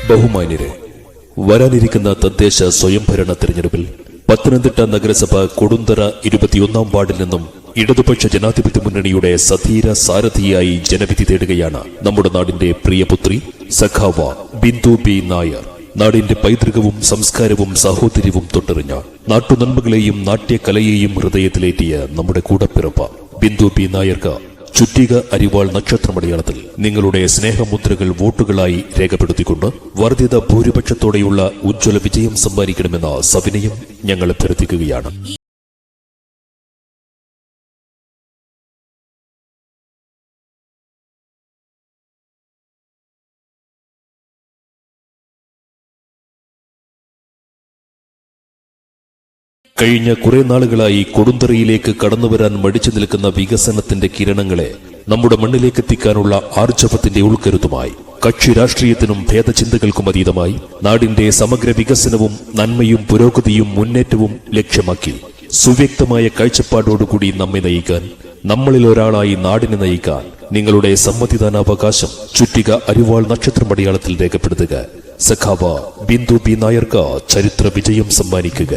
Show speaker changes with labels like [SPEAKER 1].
[SPEAKER 1] ബഹുമാന്യരെ, വരാനിരിക്കുന്ന തദ്ദേശ സ്വയംഭരണ തെരഞ്ഞെടുപ്പിൽ പത്തനംതിട്ട നഗരസഭ കൊടുന്തറ 21-ാം വാർഡിൽ നിന്നും ഇടതുപക്ഷ ജനാധിപത്യ മുന്നണിയുടെ സധീര സാരഥിയായി ജനവിധി തേടുകയാണ് നമ്മുടെ നാടിന്റെ പ്രിയപുത്രി സഖാവ ബിന്ദു ബി നായർ. നാടിന്റെ പൈതൃകവും സംസ്കാരവും സാഹോദര്യവും തൊട്ടെറിഞ്ഞ നാട്ടുനന്മകളെയും നാട്യകലയെയും ഹൃദയത്തിലേറ്റിയ നമ്മുടെ കൂടപ്പിറപ്പ ബിന്ദു ബി നായർക്ക് ചുറ്റിക അരിവാൾ നക്ഷത്രമടയാളത്തിൽ നിങ്ങളുടെ സ്നേഹമുദ്രകൾ വോട്ടുകളായി രേഖപ്പെടുത്തിക്കൊണ്ട് വർദ്ധിത ഭൂരിപക്ഷത്തോടെയുള്ള ഉജ്ജ്വല വിജയം സമ്പാദിക്കണമെന്ന സവിനയം ഞങ്ങൾ അഭ്യർത്ഥിക്കുകയാണ്. കഴിഞ്ഞ കുറെ നാളുകളായി കൊടുന്തറയിലേക്ക് കടന്നുവരാൻ മടിച്ചു നിൽക്കുന്ന വികസനത്തിന്റെ കിരണങ്ങളെ നമ്മുടെ മണ്ണിലേക്ക് എത്തിക്കാനുള്ള ആർജവത്തിന്റെ ഉൾക്കരുത്തുമായി കക്ഷി രാഷ്ട്രീയത്തിനും ഭേദചിന്തകൾക്കും അതീതമായി നാടിന്റെ സമഗ്ര വികസനവും നന്മയും പുരോഗതിയും മുന്നേറ്റവും ലക്ഷ്യമാക്കി സുവ്യക്തമായ കാഴ്ചപ്പാടോടുകൂടി നമ്മെ നയിക്കാൻ, നമ്മളിൽ ഒരാളായി നാടിനെ നയിക്കാൻ നിങ്ങളുടെ സമ്മതിദാനാവകാശം ചുറ്റിക അരിവാൾ നക്ഷത്രമടയാളത്തിൽ രേഖപ്പെടുത്തുക. സഖാവ ബിന്ദു ബി നായർക്ക് ചരിത്ര വിജയം സമ്മാനിക്കുക.